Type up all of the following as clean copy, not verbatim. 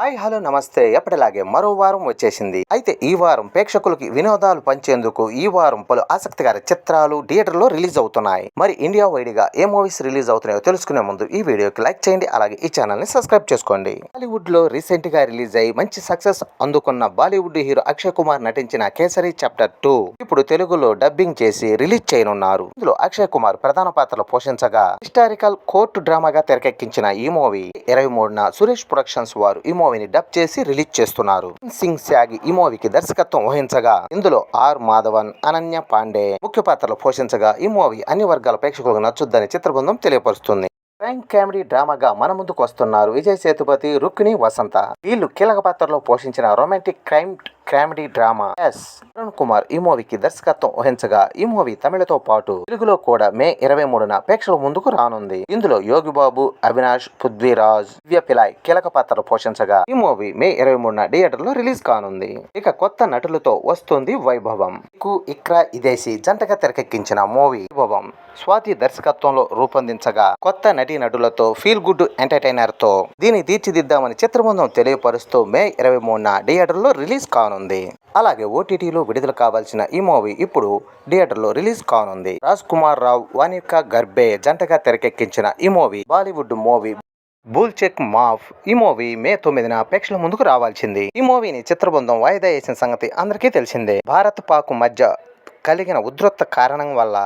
Hi hello నమస్తే. ఎప్పటిలాగే మరో వారం వచ్చేసింది. అయితే ఈ వారం ప్రేక్షకులకి వినోదాలు పంచేందుకు ఈ వారం పలు ఆసక్తికర చిత్రాలు థియేటర్లో రిలీజ్ అవుతున్నాయి. మరి ఇండియా వైడ్గా ఏ మూవీస్ రిలీజ్ అవుతున్నాయో తెలుసుకునే ముందు ఈ వీడియోకి లైక్ చేయండి, అలాగే ఈ ఛానల్ ని సబ్స్క్రైబ్ చేసుకోండి. బాలీవుడ్ లో రీసెంట్ గా రిలీజ్ అయ్యి మంచి సక్సెస్ అందుకున్న బాలీవుడ్ హీరో అక్షయ్ కుమార్ నటించిన కేసరి చాప్టర్ 2 ఇప్పుడు తెలుగులో డబ్బింగ్ చేసి రిలీజ్ చేయనున్నారు. ఇందులో అక్షయ్ కుమార్ ప్రధాన పాత్రలు పోషించగా హిస్టారికల్ కోర్టు డ్రామాగా తెరకెక్కించిన ఈ మూవీ 23న సురేష్ ప్రొడక్షన్స్ వారు ఈ మూవీని డబ్ చేసి రిలీజ్ చేస్తున్నారు. సింగ్ త్యాగి ఈ మూవీకి దర్శకత్వం వహించగా ఇందులో ఆర్ మాధవన్, అనన్య పాండే ముఖ్య పాత్రలు పోషించగా ఈ మూవీ అన్ని వర్గాల ప్రేక్షకులకు నచ్చుద్దని చిత్ర బృందం తెలియపరుస్తుంది. క్రైమ్ కామెడీ డ్రామాగా మన ముందుకు వస్తున్నారు విజయ్ సేతుపతి, రుక్మిణి వసంత. వీళ్ళు కీలక పాత్రలో పోషించిన romantic crime comedy drama Arun Kumar ఈ మూవీకి దర్శకత్వం వహించగా ఈ మూవీ తమిళతో పాటు తెలుగులో కూడా మే 23న ప్రేక్షకుల ముందుకు రానుంది. ఇందులో యోగి బాబు, అవినాష్, పృథ్వీరాజ్, దివ్య పిలాయ్ కీలక పాత్రలు పోషించగా ఈ మూవీ మే 23న థియేటర్ లో రిలీజ్ కానుంది. ఇక కొత్త నటులతో వస్తుంది వైభవం. ఇక్రా ఇదేసి జంటగా తెరకెక్కించిన మూవీ వైభవం స్వాతి దర్శకత్వంలో రూపొందించగా కొత్త నటులతో ఫీల్ గుడ్ ఎంటర్టైనర్ తో దీన్ని తీర్చిదిద్దామని చిత్రబృందం తెలియపరుస్తూ మే 23న థియేటర్ లో రిలీజ్ కానుంది. అలాగే ఓటీటీలో విడుదల కావాల్సిన ఈ మూవీ ఇప్పుడు థియేటర్ లో రిలీజ్ కానుంది. రాజ్ కుమార్ రావు, వానికా గర్బే జంటగా తెరకెక్కించిన ఈ movie Bollywood movie Bhool Chuk Maaf ఈ మూవీ మే 9న ప్రేక్షకుల ముందుకు రావాల్సింది. ఈ మూవీని చిత్రబృందం వాయిదా వేసిన సంగతి అందరికీ తెలిసిందే. భారత్ పాక్ మధ్య కలిగిన ఉద్రిక్త కారణం వల్ల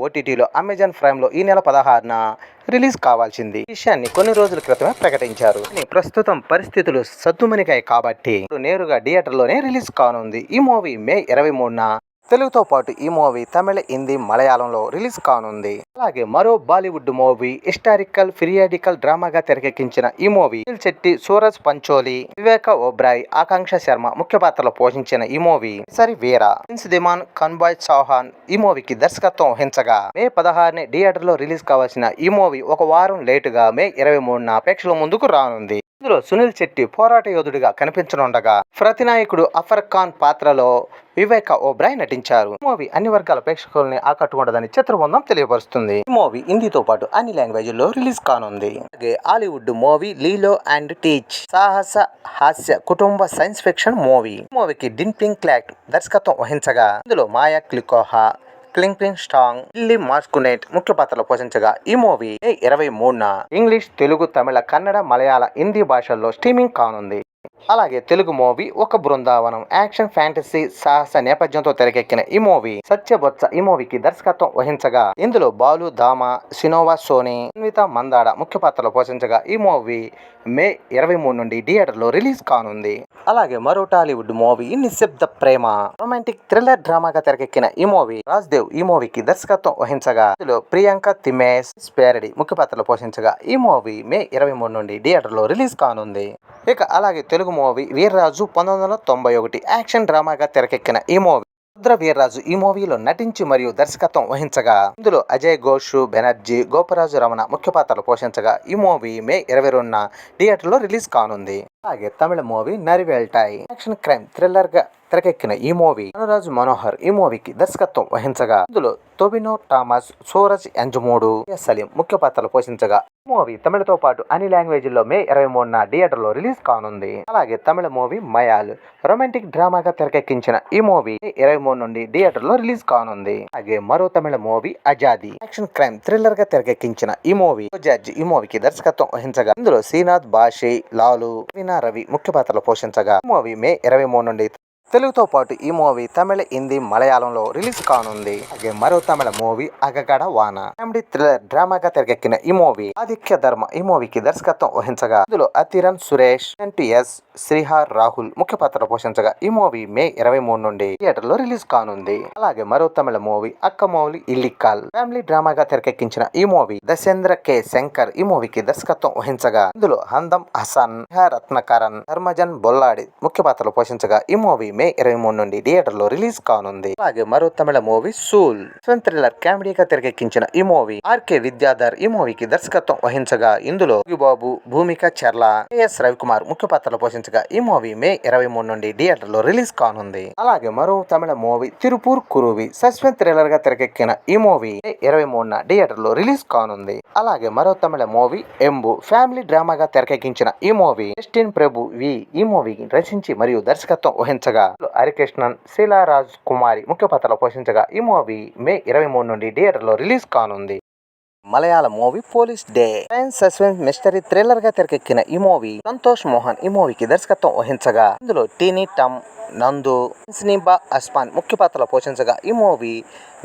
ఓటీటీలో అమెజాన్ ప్రైమ్ లో ఈ నెల 16న రిలీజ్ కావాల్సింది. ఈ విషయాన్ని కొన్ని రోజుల క్రితమే ప్రకటించారు. ప్రస్తుతం పరిస్థితులు సద్దుమణిగాయి కాబట్టి నేరుగా థియేటర్ లోనే రిలీజ్ కానుంది. ఈ మూవీ మే 23న తెలుగుతో పాటు ఈ మూవీ తమిళ, హిందీ, మలయాళంలో రిలీజ్ కానుంది. అలాగే మరో బాలీవుడ్ మూవీ హిస్టారికల్ పీరియాడికల్ డ్రామాగా తెరకెక్కించిన ఈ మూవీ సునీల్ శెట్టి, సూరజ్ పంచోలి, వివేక ఓబ్రాయ్, ఆకాంక్ష శర్మ ముఖ్య పాత్రలు పోషించిన ఈ మూవీ సరి వీరా ప్రిన్స్ దిమాన్ కన్బాయ్ చౌహాన్ ఈ మూవీకి దర్శకత్వం వహించగా మే 16ని థియేటర్ లో రిలీజ్ కావాల్సిన ఈ మూవీ ఒక వారం లేటుగా మే 23న ప్రేక్షకుల ముందుకు రానుంది. ఇందులో సునీల్ శెట్టి పోరాట యోధుడిగా కనిపించనుండగా ప్రతినాయకుడు అఫర్ ఖాన్ పాత్రలో వివేక ఓబ్రాయ్ నటించారు. ఈ మూవీ అన్ని వర్గాల ప్రేక్షకుల్ని ఆకట్టుకుంటుందని చిత్రబృందం తెలియపరుస్తుంది. ఈ మూవీ హిందీతో పాటు అన్ని లాంగ్వేజ్ల్లో రిలీజ్ కానుంది. అలాగే హాలీవుడ్ మూవీ లీలో అండ్ టీచ్ సాహస హాస్య కుటుంబ సైన్స్ ఫిక్షన్ మూవీ. ఈ మూవీకి డింపింగ్ క్లాక్ దర్శకత్వం వహించగా ఇందులో మాయా క్లికోహా, క్లింగ్పింగ్ స్టాంగ్, లిల్లీ మార్స్కునేట్ ముఖ్య పాత్రలు పోషించగా ఈ మూవీ మే 23న ఇంగ్లీష్, తెలుగు, తమిళ, కన్నడ, మలయాళ, హిందీ భాషల్లో స్ట్రీమింగ్ కానుంది. అలాగే తెలుగు మూవీ ఒక బృందావనం యాక్షన్ ఫ్యాంటసీ సాహస నేపథ్యంతో తెరకెక్కిన ఈ మూవీ సత్యబొత్స ఈ మూవీకి దర్శకత్వం వహించగా ఇందులో బాలు దామా, సినోవా సోని, అన్విత మందాడ ముఖ్య పాత్రలు పోషించగా ఈ మూవీ మే 23 నుండి థియేటర్ లో రిలీజ్ కానుంది. అలాగే మరో టాలీవుడ్ మూవీ నిశ్శబ్ద ప్రేమ రొమాంటిక్ థ్రిల్లర్ డ్రామాగా తెరకెక్కిన ఈ మూవీ రాజ్దేవ్ ఈ మూవీకి దర్శకత్వం వహించగా ఇందులో ప్రియాంక తిమేస్, పేరడి ముఖ్య పాత్రలు పోషించగా ఈ మూవీ మే 23 నుండి థియేటర్ లో రిలీజ్ కానుంది. ఇక అలాగే తెలుగు మూవీ వీర్రాజు 1991 యాక్షన్ డ్రామాగా తెరకెక్కిన ఈ మూవీ రుద్ర వీర్రాజు ఈ మూవీలో నటించి మరియు దర్శకత్వం వహించగా ఇందులో అజయ్ ఘోష్, బెనర్జీ, గోపరాజు రమణ ముఖ్య పాత్రలు పోషించగా ఈ మూవీ మే 22న థియేటర్ లో రిలీజ్ కానుంది. అలాగే తమిళ మూవీ నరివేల్టాయ్ యాక్షన్ క్రైమ్ థ్రిల్లర్ గా తెరకెక్కిన ఈ మూవీ అనురాజ్ మనోహర్ ఈ మూవీకి దర్శకత్వం వహించగా ఇందులో టొబినో థామస్, సూరజ్ ఎంజమూడు, సలీం ముఖ్య పాత్రలు పోషించగా ఈ మూవీ తమిళతో పాటు అన్ని లాంగ్వేజ్ల్లో మే 23న థియేటర్ లో రిలీజ్ కానుంది. అలాగే తమిళ మూవీ మయాల్ రొమాంటిక్ డ్రామాగా తెరకెక్కించిన ఈ మూవీ 23 నుండి థియేటర్ లో రిలీజ్ కానుంది. అలాగే మరో తమిళ movie Azadi action crime thriller గా తెరకెక్కించిన ఈ మూవీ జడ్జ్ ఈ మూవీకి దర్శకత్వం వహించగా ఇందులో శ్రీనాథ్ బాషి, లాలు, రవి ముఖ్య పాత్రలు పోషించగా ఈ మూవీ మే 23 నుండి తెలుగుతో పాటు ఈ మూవీ తమిళ, హిందీ, మలయాళంలో రిలీజ్ కానుంది. అలాగే మరో తమిళ మూవీ అగగడ వాన కామెడీ థ్రిల్లర్ డ్రామాగా తెరకెక్కిన ఈ మూవీ ఆదిత్య ధర్మ ఈ మూవీకి దర్శకత్వం వహించగా ఇందులో అతిరన్ సురేష్, ఎస్ శ్రీహార్ రాహుల్ ముఖ్య పాత్రలు పోషించగా ఈ మూవీ మే 23 నుండి థియేటర్ లో రిలీజ్ కానుంది. అలాగే మరో తమిళ మూవీ అక్కమౌలి ఇల్లికాల్ ఫ్యామిలీ డ్రామాగా తెరకెక్కించిన ఈ మూవీ దశేంద్ర కె శంకర్ ఈ మూవీకి దర్శకత్వం వహించగా ఇందులో హందం హసన్, రత్నకరణ్, ధర్మజన్ బొల్లాడి ముఖ్య పాత్రలు పోషించగా ఈ మూవీ మే 23 నుండి థియేటర్ లో రిలీజ్ కానుంది. అలాగే మరో తమిళ మూవీ సూల్ థ్రిల్లర్ కామెడీగా తెరకెక్కించిన ఈ మూవీ ఆర్కే విద్యాధర్ ఈ మూవీకి దర్శకత్వం వహించగా ఇందులో బాబు, భూమిక చర్ల, ఎస్ రవికుమార్ ముఖ్య పాత్రలు పోషించగా ఈ మూవీ మే 23 నుండి థియేటర్ లో రిలీజ్ కానుంది. అలాగే మరో తమిళ మూవీ తిరుపూర్ కురువి సస్పెన్స్ థ్రిల్లర్ గా తెరకెక్కిన ఈ మూవీ మే 23న థియేటర్ లో రిలీజ్ కానుంది. అలాగే మరో తమిళ మూవీ ఎంబు ఫ్యామిలీ డ్రామాగా తెరకెక్కించిన ఈ మూవీ జస్టిన్ ప్రభు ఈ మూవీని రచించి మరియు దర్శకత్వం వహించగా హరికృష్ణన్, శీలారాజ్ కుమారి ముఖ్య పాత్రలు పోషించగా ఈ మూవీ మే 23 నుండి థియేటర్ లో రిలీజ్ కానుంది. మలయాళ మూవీ పోలీస్ డే సైన్స్ సస్పెన్స్ మిస్టరీ థ్రిల్లర్ గా తెరకెక్కిన ఈ మూవీ సంతోష్ మోహన్ ఈ మూవీకి దర్శకత్వం వహించగా ఇందులో టీనీ టమ్, నందు, స్నిబా అస్మాన్ ముఖ్య పాత్రలు పోషించగా ఈ మూవీ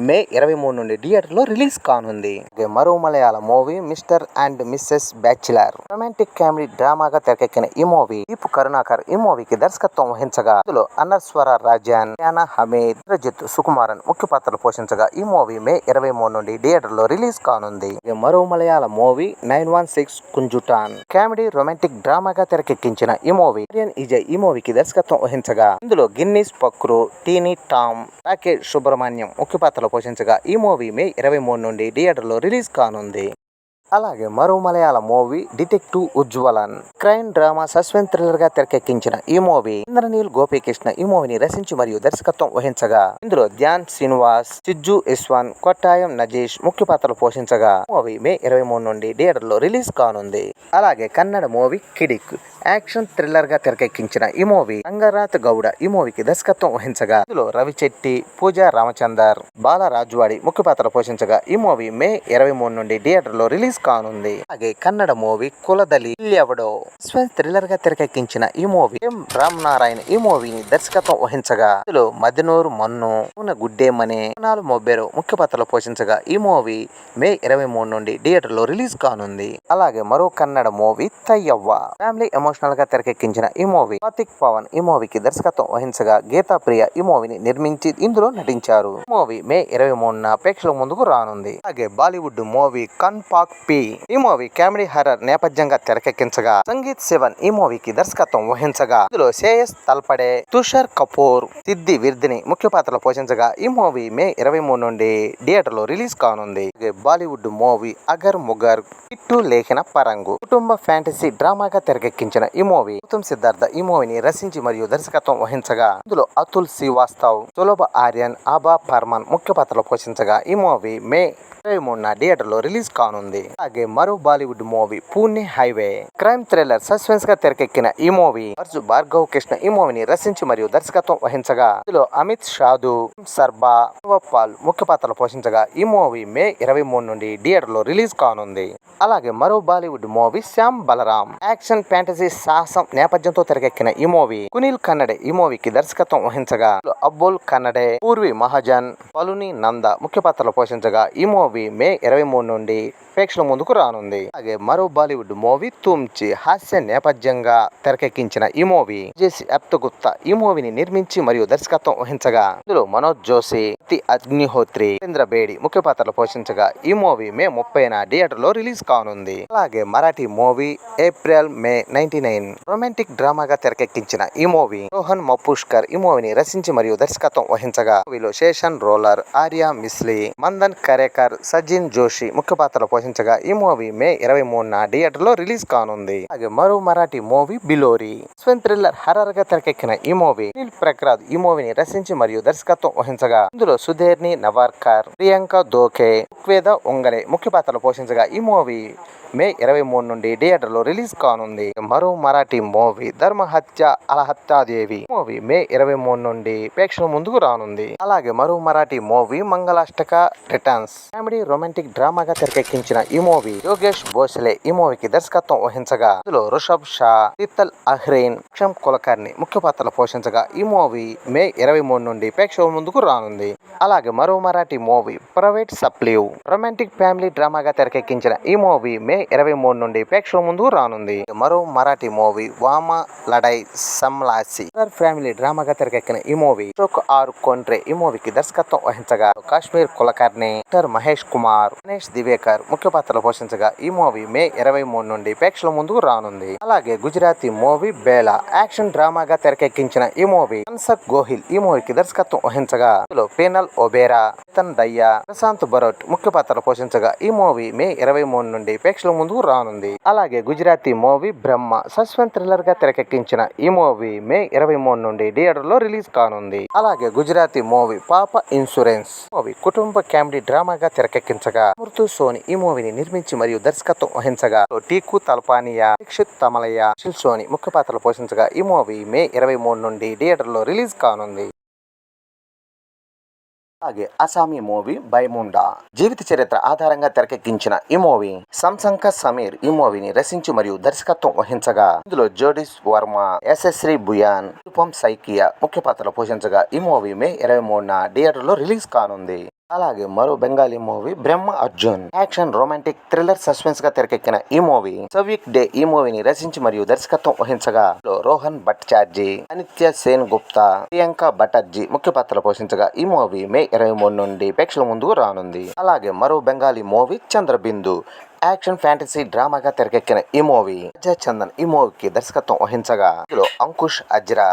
మే 23 నుండి థియేటర్ లో రిలీజ్ కానుంది. మరో Malayalam movie Mr and Mrs Bachelor romantic comedy డ్రామాగా తెరకెక్కిన ఈ మూవీ దీపు కరుణాకర్ ఈ మూవీకి దర్శకత్వం వహించగా ఇందులో అన్నస్వర రాజన్, యానా హమీద్, ఇంద్రజిత్ సుకుమారన్ ముఖ్య పాత్రలు పోషించగా ఈ మూవీ మే 23 నుండి థియేటర్ లో రిలీజ్ కానుంది. మరో Malayalam movie 916 Kunjoottan comedy romantic డ్రామాగా తెరకెక్కించిన ఈ మూవీ ఇజయ్ ఈ మూవీకి దర్శకత్వం వహించగా ఇందులో గిన్నీస్ పక్రు, టీనీ టామ్, రాకేష్ సుబ్రహ్మణ్యం ముఖ్య పాత్రలు పోషించగా ఈ మూవీ మే 23 నుండి థియేటర్ లో రిలీజ్ కానుంది. అలాగే మరో Malayalam movie detective Ujjwalan crime drama suspense thriller గా తెరకెక్కించిన ఈ మూవీ ఇంద్రనీల్ గోపీకృష్ణ ఈ మూవీని రచించి మరియు దర్శకత్వం వహించగా ఇందులో ధ్యాన్ శ్రీనివాస్, సిజ్జు ఇస్వాన్, కొట్టాయం నజీష్ ముఖ్య పాత్రలు పోషించగా మూవీ మే 23 నుండి థియేటర్ లో రిలీజ్ కానుంది. అలాగే కన్నడ మూవీ కిడిక్ యాక్షన్ థ్రిల్లర్ గా తెరకెక్కించిన ఈ మూవీ రంగరాథ్ గౌడ ఈ మూవీకి దర్శకత్వం వహించగా ఇందులో రవిచెట్టి, పూజా రామచందర్, బాల రాజ్వాడి ముఖ్య పాత్రలు పోషించగా ఈ మూవీ మే 23 నుండి థియేటర్ లో రిలీజ్ కానుంది. అలాగే కన్నడ మూవీ కులదలి ఎవడో సస్పెన్స్ థ్రిల్లర్ గా తెరకెక్కించిన ఈ మూవీ ఎం రామ్ నారాయణ్ ఈ మూవీని దర్శకత్వం వహించగా ఇందులో మదనూరు మన్ను, గుడ్డేమనే, మొబ్బెరో ముఖ్య పాత్రలు పోషించగా ఈ మూవీ మే 23 నుండి థియేటర్ లో రిలీజ్ కానుంది. అలాగే మరో కన్నడ మూవీ తయ్యవ్వ ఫ్యామిలీ ఎమోషనల్ గా తెరకెక్కించిన ఈ మూవీ కార్తిక్ పవన్ ఈ మూవీకి దర్శకత్వం వహించగా గీతా ప్రియ ఈ మూవీని నిర్మించి ఇందులో నటించారు. ఈ మూవీ మే 23న ప్రేక్షకుల ముందుకు రానుంది. అలాగే బాలీవుడ్ మూవీ కన్ పాక్ పి ఈ మూవీ కామెడీ హర్రర్ నేపథ్యంగా తెరకెక్కించగా సంగీత్ శివన్ ఈ మూవీకి దర్శకత్వం వహించగా ఇందులో శ్రేయస్ తల్పడే, తుషార్ కపూర్, సిద్ధి విర్ధిని ముఖ్య పాత్రలు పోషించగా ఈ మూవీ మే 23 నుండి థియేటర్ లో రిలీజ్ కానుంది. బాలీవుడ్ మూవీ అగర్ ముగర్ కిట్టు లేఖన పరంగు కుటుంబ ఫ్యాంటసీ డ్రామాగా తెరకెక్కించిన ఈ మూవీ గౌతమ్ సిద్ధార్థ ఈ మూవీని రచించి మరియు దర్శకత్వం వహించగా ఇందులో అతుల్ శ్రీవాస్తవ్, సులభ ఆర్యన్, ఆబా పర్మన్ ముఖ్య పాత్రలు పోషించగా ఈ మూవీ మే 23న థియేటర్ లో రిలీజ్ కానుంది. అలాగే మరో Bollywood movie Pune highway crime thriller suspense గా తెరకెక్కిన ఈ మూవీ అర్జు భార్గవ్ కృష్ణ ఈ మూవీని రచించి మరియు దర్శకత్వం వహించగా ఇందులో అమిత్ షాదు, సర్బా, పాల్ ముఖ్య పాత్రలు పోషించగా ఈ మూవీ మే 23 నుండి థియేటర్ లో రిలీజ్ కానుంది. అలాగే మరో Bollywood movie Shyam Balaram action fantasy సాహసం నేపథ్యంతో తెరకెక్కిన ఈ మూవీ కునిల్ కన్నడే ఈ మూవీకి దర్శకత్వం వహించగా అబ్బుల్ కన్నడే, పూర్వి మహాజన్, పలుని నంద ముఖ్య పాత్రలు పోషించగా ఈ మూవీ మే 23 నుండి ప్రేక్షకుల ముందుకు రానుంది. అలాగే మరో బాలీవుడ్ మూవీ తుమ్చి హాస్య నేపథ్యంగా తెరకెక్కించిన ఈ మూవీ జేసి అప్తగుప్తా ఈ మూవీని నిర్మించి మరియు దర్శకత్వం వహించగా ఇందులో మనోజ్ జోషి, అగ్నిహోత్రి, చంద్ర బేడి ముఖ్య పాత్రలు పోషించగా ఈ మూవీ మే 30న థియేటర్ లో రిలీజ్ కానుంది. అలాగే Marathi movie April May 99 romantic డ్రామాగా తెరకెక్కించిన ఈ మూవీ రోహన్ మపుష్కర్ ఈ మూవీని రచించి మరియు దర్శకత్వం వహించగా మూవీలో శేషన్ రోలర్, ఆర్యా మిస్లీ, మందన్ కరేకర్, సజిన్ జోషి ముఖ్య పాత్రలు పోషించగా ఈ మూవీ మే 23న థియేటర్ లో రిలీజ్ కానుంది. అలాగే మరో Marathi movie Bilori suspense thriller horror గా తెరకెక్కిన ఈ మూవీ నీల్ ప్రక్రాద్ ఈ మూవీని రచించి మరియు దర్శకత్వం వహించగా ఇందులో సుధేర్ని నవార్కర్, ప్రియాంక దోకే, రుక్వేద ఒంగలే ముఖ్య పాత్రలు పోషించగా ఈ మూవీ మే 23 నుండి థియేటర్ లో రిలీజ్ కానుంది. మరో మరాఠీ మూవీ ధర్మహత్య అలహత్యాదేవి మూవీ మే 23 నుండి ప్రేక్షకుల ముందుకు రానుంది. అలాగే మరో Marathi movie Mangalashtak returns comedy romantic డ్రామాగా తెరకెక్కించిన ఈ మూవీ యోగేష్ భోసలే ఈ మూవీకి దర్శకత్వం వహించగా ఇందులో రుషబ్ షా, శీతల్ అహ్రేన్, కులకర్ణి ముఖ్య పాత్రలు పోషించగా ఈ మూవీ మే 23 నుండి ప్రేక్షకుల ముందుకు రానుంది. అలాగే మరో మరాఠీ మూవీ ప్రైవేట్ సప్లీవ్ రొమాంటిక్ ఫ్యామిలీ డ్రామాగా తెరకెక్కించిన ఈ మూవీ మే 23 నుండి ప్రేక్షకుల ముందు రానుంది. మరో మరాఠీ మూవీ వామ లడై సంలాసి ఫ్యామిలీ డ్రామాగా తెరకెక్కిన ఈ మూవీ అశోక్ ఆర్ కొండ్రే ఈ మూవీకి దర్శకత్వం వహించగా కాశ్మీర్ కులకర్ణి, డాక్టర్ మహేష్ కుమార్, గణేష్ దివేకర్ ముఖ్య పాత్రలు పోషించగా ఈ మూవీ మే 23 నుండి ప్రేక్షకుల ముందు రానుంది. అలాగే గుజరాతీ మూవీ బేలా యాక్షన్ డ్రామాగా తెరకెక్కించిన ఈ మూవీ హన్సక్ గోహిల్ ఈ మూవీకి దర్శకత్వం వహించగా ఇందులో పేనల్ ఒబేరా, చేతన్ దయ్యా, ప్రశాంత్ భరత్ ముఖ్య పాత్రలు పోషించగా ఈ మూవీ మే 23 నుండి ప్రేక్షకుల ముందు రానుంది. అలాగే గుజరాతీ మూవీ బ్రహ్మ సస్పెన్స్ థ్రిల్లర్ గా తెరకెక్కించిన ఈ మూవీ మే 23 నుండి థియేటర్లో రిలీజ్ కానుంది. అలాగే గుజరాతీ మూవీ పాప ఇన్సూరెన్స్ మూవీ కుటుంబ కామెడీ డ్రామాగా తెరకెక్కించగా మృతు సోని ఈ మూవీని నిర్మించి మరియు దర్శకత్వం వహించగా టీకు తల్పానియా, దీక్షిత్ తమలయ్య, సోని ముఖ్య పాత్రలు పోషించగా ఈ మూవీ మే 23 నుండి థియేటర్లో రిలీజ్ కానుంది. అలాగే అసామీ మూవీ బైముండా జీవిత చరిత్ర ఆధారంగా తెరకెక్కించిన ఈ మూవీ సంశంక సమీర్ ఈ మూవీని రచించి మరియు దర్శకత్వం వహించగా ఇందులో జోడిస్ వర్మ, యశస్వి బుయాన్, రూపం సైకియా ముఖ్య పాత్రలు పోషించగా ఈ మూవీ మే 23న థియేటర్లో రిలీజ్ కానుంది. అలాగే మరో Bengali movie Brahma Arjun action romantic thriller suspense గా తెరకెక్కిన ఈ మూవీ సవిక్ డే ఈ మూవీని రచించి మరియు దర్శకత్వం వహించగా రోహన్ భట్టాచార్జీ, అనిత్య సేన్ గుప్తా, ప్రియాంక బటర్జీ ముఖ్య పాత్రలు పోషించగా ఈ మూవీ మే 23 నుండి ప్రేక్షకుల ముందుకు రానుంది. అలాగే మరో బెంగాలీ మూవీ చంద్రబిందు యాక్షన్ ఫ్యాంటసీ డ్రామాగా తెరకెక్కిన ఈ మూవీ అజయ్ చందన్ ఈ మూవీకి దర్శకత్వం వహించగా ఇందులో అంకుష్ అజ్రా,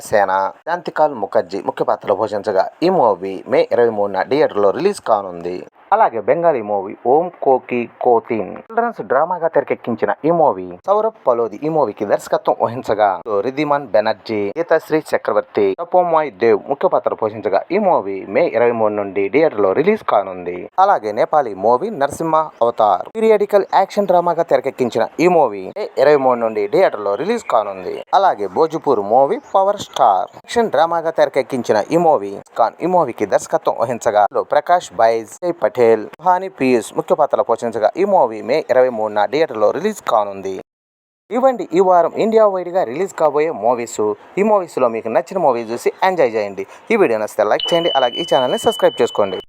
సేన, శాంతికాల్ ముఖర్జీ ముఖ్య పాత్రలు పోషించగా ఈ మూవీ మే 23న థియేటర్లో రిలీజ్ కానుంది. అలాగే బెంగాలీ మూవీ ఓం కోకి కోతిన్ చిల్డ్రన్స్ డ్రామాగా తెరకెక్కించిన ఈ మూవీ సౌరభ్ పలోది ఈ మూవీకి దర్శకత్వం వహించగా రిధిమాన్ బెనర్జీ, గీతాశ్రీ చక్రవర్తి, తపోమాయ్ దేవ్ ముఖ్య పాత్రలు పోషించగా ఈ మూవీ మే 23 నుండి థియేటర్లో రిలీజ్ కానుంది. అలాగే Nepali movie Narasimha Avatar periodical action డ్రామాగా తెరకెక్కించిన ఈ మూవీ మే 23 నుండి థియేటర్లో రిలీజ్ కానుంది. అలాగే Bhojpur movie power star action డ్రామాగా తెరకెక్కించిన ఈ మూవీ ఖాన్ ఈ మూవీకి దర్శకత్వం వహించగా ప్రకాష్ బైజ్, పటేల్, హాని పీయూష్ ముఖ్య పాత్రలు పోషించగా ఈ మూవీ మే 23న థియేటర్లో రిలీజ్ కానుంది. ఇవ్వండి ఈ వారం ఇండియా వైడ్ గా రిలీజ్ కాబోయే మూవీస్. ఈ మూవీస్ లో మీకు నచ్చిన మూవీ చూసి ఎంజాయ్ చేయండి. ఈ వీడియో నచ్చితే లైక్ చేయండి. అలాగే ఈ ఛానల్ని సబ్స్క్రైబ్ చేసుకోండి.